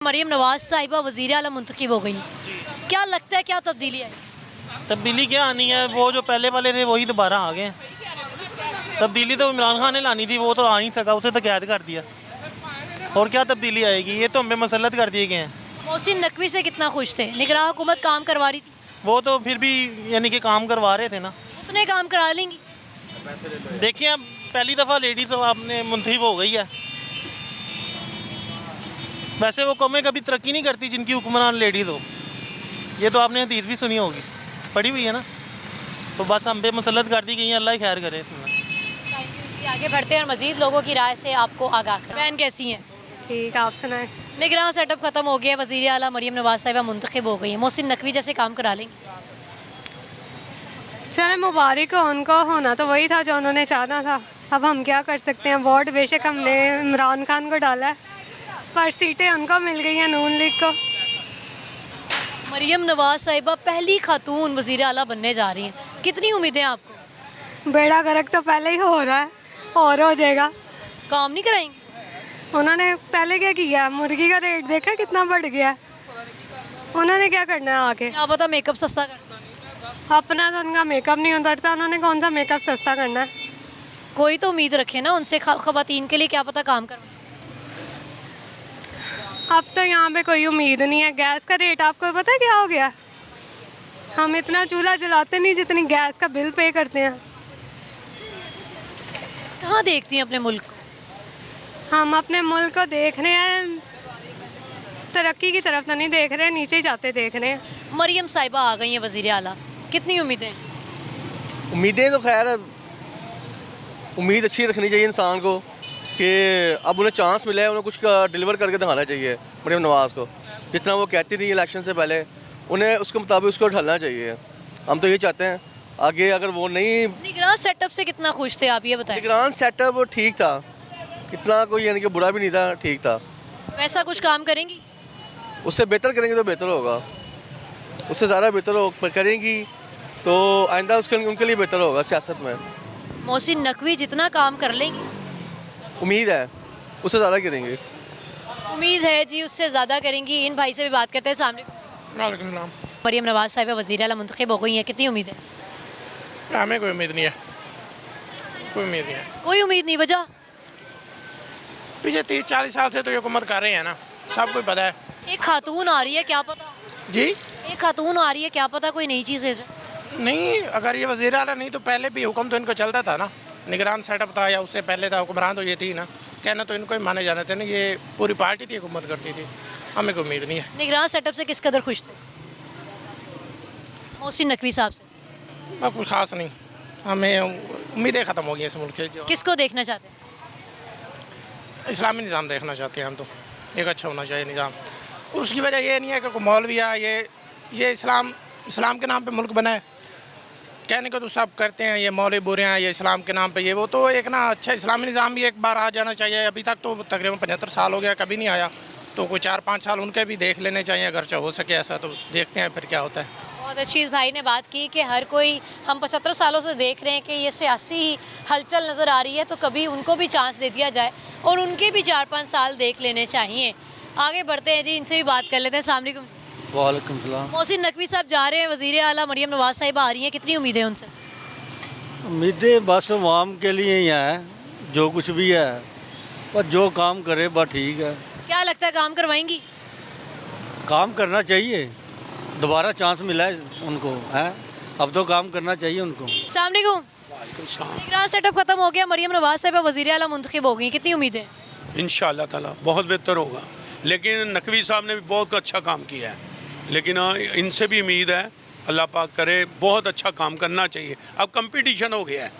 मरीम नवाज साहिबा वज़ीर आला मुंतखब हो गई, क्या लगता है क्या तब्दीली आई? तब्दीली क्या आनी है, वो जो पहले वाले थे वही दोबारा आ गए हैं। तब्दीली तो इमरान खान ने लानी थी, वो तो आ नहीं सका, उसे तो कैद कर दिया। और क्या तब्दीली आएगी, ये तो हमें मसलत कर दिए गए हैं। मोहसिन नकवी से कितना खुश थे? निगरान हुकूमत काम करवा रही थी, वो तो फिर भी यानी कि काम करवा रहे थे ना। उतने काम करा लेंगी। देखिए अब पहली दफ़ा लेडीज़ आपने मुंतखब हो गई है। वैसे वो कौमें कभी तरक्की नहीं करती जिनकी हुक्मरान लेडीज़ हो। ये तो आपने हदीस भी सुनी होगी, पढ़ी हुई है ना। तो बस हम पे मसलत कर दी गई है, अल्लाह ही खैर करे इसमें। आगे बढ़ते हैं और मज़ीद लोगों की राय से आपको आगाह करें। बहन कैसी हैं? ठीक, आप सुनाएं। निगरान सेटअप खत्म हो गया, वज़ीर आला मरीम नवाज साहिबा मुंतखब हो गई है, मोहसिन नकवी जैसे काम करा लेंगे। चले मुबारक हो, उनको होना तो वही था जो उन्होंने चाहना था। अब हम क्या कर सकते हैं। वोट बेशक हमने इमरान खान को डाला है, पर सीटें उनको मिल गई हैं, नून लीग को। मरीम नवाज साहिबा पहली खातून वज़ीर आला बनने जा रही हैं, कितनी उम्मीदें आपको? बेड़ा गर्क तो पहले ही हो रहा है और हो जाएगा। काम नहीं कराएंगे? उन्होंने पहले क्या किया, मुर्गी का रेट देखा कितना बढ़ गया। उन्होंने क्या करना है आगे? क्या पता मेकअप सस्ता कर। अपना तो उनका मेकअप नहीं उतरता, उन्होंने कौन सा मेकअप सस्ता करना है। कोई तो उम्मीद रखे ना उनसे, खवातीन के लिए क्या पता काम कर। अब तो यहाँ पे कोई उम्मीद नहीं है। गैस का रेट आपको पता है क्या हो गया? हम इतना चूल्हा जलाते नहीं जितनी गैस का बिल पे करते हैं। कहाँ देखती हैं अपने मुल्क को? हम अपने मुल्क को देख रहे हैं, तरक्की की तरफ तो नहीं देख रहे, नीचे ही जाते देख रहे हैं। मरीम साहिबा आ गई हैं वज़ीर आला, कितनी उम्मीदें? उम्मीदें तो खैर उम्मीद अच्छी रखनी चाहिए इंसान को कि अब उन्हें चांस मिला है, उन्हें कुछ डिलीवर करके दिखाना चाहिए। मरीम नवाज़ को जितना वो कहती थी इलेक्शन से पहले, उन्हें उसके मुताबिक उसको ढलना चाहिए। हम तो ये चाहते हैं आगे, अगर वो नहीं। निगरान सेटअप से कितना खुश थे आप, ये बताएं। निगरान सेटअप ठीक था, इतना कोई यानी कि बुरा भी नहीं था, ठीक था। वैसा कुछ काम करेंगी? उससे बेहतर करेंगे तो बेहतर होगा, उससे ज़्यादा बेहतर करेंगी तो आइंदा उसके उनके लिए बेहतर होगा सियासत में। मोहसिन नकवी जितना काम कर लेंगी? उम्मीद है उससे ज़्यादा करेंगे। उम्मीद है जी उससे ज़्यादा करेंगी। इन भाई से भी बात करते हैं। सामने मरीम नवाज साहिबा वज़ीर आला मुंतखब हो गई हैं, कितनी उम्मीद है? हमें कोई उम्मीद नहीं है, कोई उम्मीद नहीं है। कोई उम्मीद नहीं, वजह? पिछले 30-40 साल से तो ये हुकूमत कर रहे हैं ना, सबको पता है। एक खातून आ रही है, क्या पता। जी एक खातून आ रही है, क्या पता कोई नई चीज़ है जो। नहीं, अगर ये वज़ीर आला नहीं तो पहले भी हुक्म तो इनको चलता था ना। निगरान सेटअप था या उससे पहले था, हुक्मरान तो ये थी ना, कहना तो इनको ही माने जाने थे ना। ये पूरी पार्टी थी हुकूमत करती थी, हमें कोई उम्मीद नहीं है। निगरान सेटअप से किस कदर खुश थे मोहसिन नकवी साहब से? अब कुछ खास नहीं, हमें उम्मीदें ख़त्म हो गई इस मुल्क से। जो किसको देखना चाहते हैं? इस्लामी निज़ाम देखना चाहते हैं हम तो, एक अच्छा होना चाहिए निज़ाम। उसकी वजह ये नहीं है कि कोई मौलवी है, ये इस्लाम के नाम पे मुल्क बना है। कहने को तो सब करते हैं, ये मौलवी बुरे हैं, ये इस्लाम के नाम पे ये वो। तो एक ना अच्छा इस्लामी निज़ाम भी एक बार आ जाना चाहिए। अभी तक तो तकरीबन 75 साल हो गया, कभी नहीं आया। तो कोई 4-5 साल उनके भी देख लेने चाहिए, अगर हो सके ऐसा। तो देखते हैं फिर क्या होता है। बहुत अच्छी इस भाई ने बात की कि हर कोई, हम 75 सालों से देख रहे हैं कि ये सियासी हलचल नज़र आ रही है, तो कभी उनको भी चांस दे दिया जाए और उनके भी 4-5 साल देख लेने चाहिए। आगे बढ़ते हैं जी, इनसे भी बात कर लेते हैं। अस्सलाम वालेकुम। वालेकुम सलाम। मोहसिन नकवी साहब जा रहे हैं, वज़ीर आला मरीम नवाज साहिबा आ रही हैं, कितनी उम्मीदें उनसे? उम्मीदें बस अवाम के लिए ही हैं, जो कुछ भी है, पर जो काम करे बस ठीक है। क्या लगता है काम करवाएंगी? काम करना चाहिए, दोबारा चांस मिला है उनको, है अब तो काम करना चाहिए उनको। अस्सलाम वालेकुम। निगरान सेटअप खत्म हो गया, मरीम नवाज साहिबा वज़ीर आला मुंतखब हो गई, कितनी उम्मीदें? इंशाअल्लाह ताला बहुत बेहतर होगा। लेकिन नकवी साहब ने भी बहुत अच्छा काम किया है, लेकिन इनसे भी उम्मीद है, अल्लाह पाक करे, बहुत अच्छा काम करना चाहिए। अब कंपटीशन हो गया है।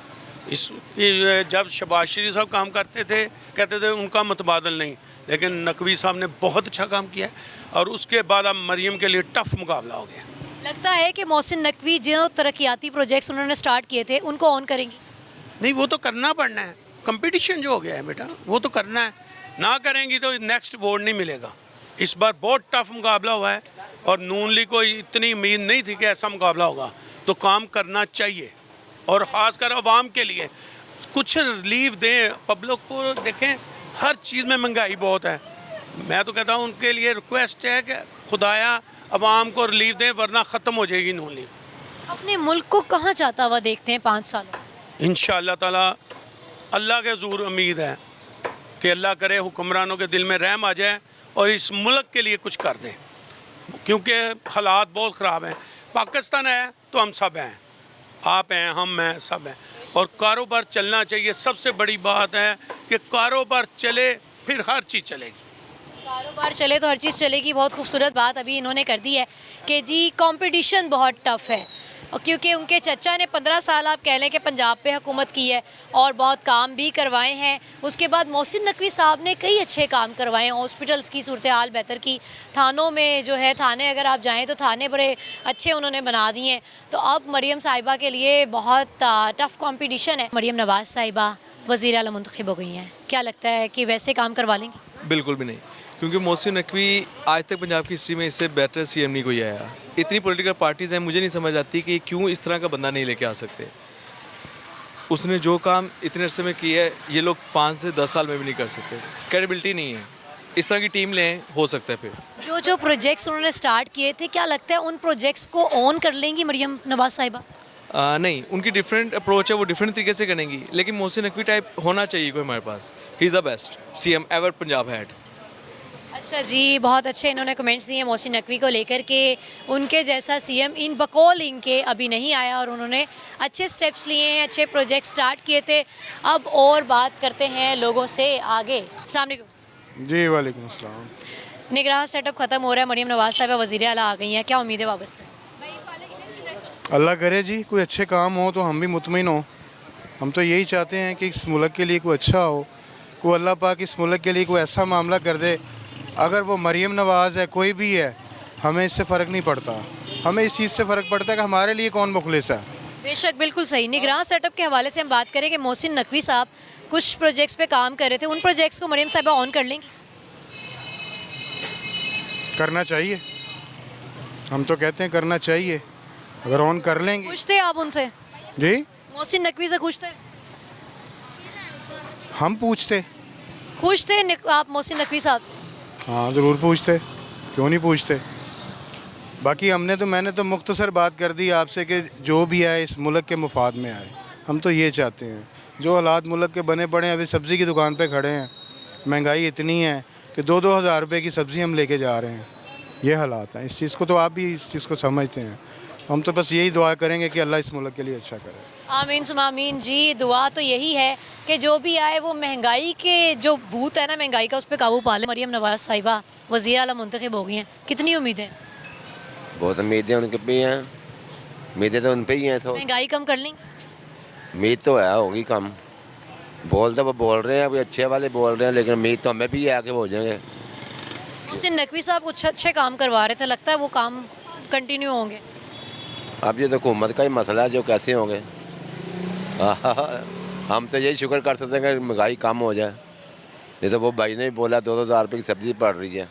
जब शहबाज शरीफ साहब काम करते थे, कहते थे उनका मतबादल नहीं, लेकिन नकवी साहब ने बहुत अच्छा काम किया है। और उसके बाद अब मरीम के लिए टफ मुकाबला हो गया। लगता है कि मोहसिन नकवी जो तरक्याती प्रोजेक्ट्स उन्होंने स्टार्ट किए थे उनको ऑन करेंगी? नहीं, वो तो करना पड़ना है। कंपटीशन जो हो गया है बेटा, वो तो करना है। ना करेंगी तो नेक्स्ट वोट नहीं मिलेगा। इस बार बहुत टफ मुकाबला हुआ है और नून लीग को इतनी उम्मीद नहीं थी कि ऐसा मुकाबला होगा। तो काम करना चाहिए और ख़ासकर आवाम के लिए कुछ रिलीफ दें, पब्लिक को। देखें हर चीज़ में महंगाई बहुत है, मैं तो कहता हूँ उनके लिए रिक्वेस्ट है कि खुदाया अवाम को रिलीफ दें, वरना ख़त्म हो जाएगी नून लीग। अपने मुल्क को कहाँ जाता हुआ देखते हैं 5 सालों में? इंशाअल्लाह ताला अल्लाह के ज़रूर उम्मीद है कि अल्लाह करे हुक्मरानों के दिल में रहम आ जाए और इस मुल्क के लिए कुछ कर दें, क्योंकि हालात बहुत ख़राब हैं। पाकिस्तान है तो हम सब हैं, आप हैं, हम हैं, सब हैं, और कारोबार चलना चाहिए। सबसे बड़ी बात है कि कारोबार चले, फिर हर चीज़ चलेगी। कारोबार चले तो हर चीज़ चलेगी। बहुत खूबसूरत बात अभी इन्होंने कर दी है कि जी कंपटीशन बहुत टफ़ है, और क्योंकि उनके चचा ने 15 साल आप कह लें कि पंजाब पे हुकूमत की है और बहुत काम भी करवाए हैं। उसके बाद मोहसिन नकवी साहब ने कई अच्छे काम करवाए हैं, हॉस्पिटल्स की सूरत हाल बेहतर की, थानों में जो है थाने अगर आप जाएँ तो थाने बड़े अच्छे उन्होंने बना दिए हैं। तो अब मरीम साहिबा के लिए बहुत टफ़ कॉम्पिटिशन है। मरीम नवाज़ साहिबा वज़ीर आला मुंतखब हो गई हैं, क्या लगता है कि वैसे काम करवा लेंगी? बिल्कुल भी नहीं, क्योंकि मोहसिन नकवी आज तक पंजाब की हिस्ट्री में इससे बेटर सीएम नहीं कोई आया। इतनी पॉलिटिकल पार्टीज़ हैं, मुझे नहीं समझ आती कि क्यों इस तरह का बंदा नहीं लेके आ सकते। उसने जो काम इतने अरसे में किया है, ये लोग 5 से 10 साल में भी नहीं कर सकते। क्रेडिबिलिटी नहीं है। इस तरह की टीम लें, हो सकता है। फिर जो प्रोजेक्ट्स उन्होंने स्टार्ट किए थे, क्या लगता है उन प्रोजेक्ट्स को ऑन कर लेंगी मरीम नवाज़ साहिबा? नहीं, उनकी डिफरेंट अप्रोच है, वो डिफरेंट तरीके से करेंगी, लेकिन मोहसिन नकवी टाइप होना चाहिए कोई हमारे पास। He is the best CM ever Punjab had. अच्छा जी, बहुत अच्छे इन्होंने कमेंट्स दिए मोहसिन नकवी को लेकर के। उनके जैसा सीएम इन बकौल इनके अभी नहीं आया और उन्होंने अच्छे स्टेप्स लिए हैं, अच्छे प्रोजेक्ट स्टार्ट किए थे। अब और बात करते हैं लोगों से आगे। अस्सलाम वालेकुम। जी वालेकुम अस्सलाम। निगरान सेटअप ख़त्म हो रहा है, मरीम नवाज़ साहिबा वज़ीर आला आ गई हैं, क्या उम्मीद है वापस? अल्लाह करे जी कोई अच्छे काम हो तो हम भी मुतमिन हो। हम तो यही चाहते हैं कि इस मुल्क के लिए कोई अच्छा हो, कोई अल्लाह पाक इस मुल्क के लिए कोई ऐसा मामला कर दे। अगर वो मरीम नवाज़ है, कोई भी है, हमें इससे फ़र्क नहीं पड़ता। हमें इस चीज़ से फ़र्क पड़ता है कि हमारे लिए कौन मुखलिस है। बेशक, बिल्कुल सही। निगरान सेटअप के हवाले से हम बात करें कि मोहसिन नकवी साहब कुछ प्रोजेक्ट्स पे काम कर रहे थे, उन प्रोजेक्ट्स को मरीम साहिबा ऑन कर लेंगी? करना चाहिए, हम तो कहते हैं करना चाहिए। अगर ऑन कर लेंगे। खुश थे आप उनसे? जी, मोहसिन नकवी से खुश थे? हम पूछते। खुश थे आप मोहसिन नकवी साहब से? हाँ ज़रूर पूछते, क्यों नहीं पूछते। बाकी मैंने तो मुख्तसर बात कर दी आपसे कि जो भी आए इस मुल्क के मुफाद में आए। हम तो ये चाहते हैं। जो हालात मुल्क के बने पड़े हैं, अभी सब्ज़ी की दुकान पे खड़े हैं, महंगाई इतनी है कि 2-2 हज़ार रुपये की सब्ज़ी हम लेके जा रहे हैं। ये हालात हैं। इस चीज़ को तो आप भी इस चीज़ को समझते हैं। हम तो बस यही दुआ करेंगे कि अल्लाह इस मुल्क के लिए अच्छा करे। आमीन सुमा आमीन जी। दुआ तो यही है कि जो भी आए वो महंगाई के जो भूत है ना महंगाई का, उस पर काबू पा ले। मरीम नवाज़ साहिबा वज़ीर आला मुंतखब हो गई हैं, कितनी उम्मीदें? बहुत उम्मीदें उनके पे हैं, उम्मीदें तो उन पे ही हैं। सो महंगाई कम कर लेंगे? उम्मीद तो है होगी कम। बोल तो वो बोल रहे हैं, अभी अच्छे वाले बोल रहे हैं, लेकिन उम्मीद तो हमें भी है कि हो जाएंगे। मोहसिन नकवी साहब कुछ अच्छे काम करवा रहे थे, लगता है वो काम कंटिन्यू होंगे? अब ये तो हुकूमत का ही मसला है, जो कैसे होंगे। हम तो यही शुक्र कर सकते हैं कि महंगाई कम हो जाए। नहीं तो वो भाई ने भी बोला 2-2 हज़ार रुपये की सब्ज़ी पड़ रही है।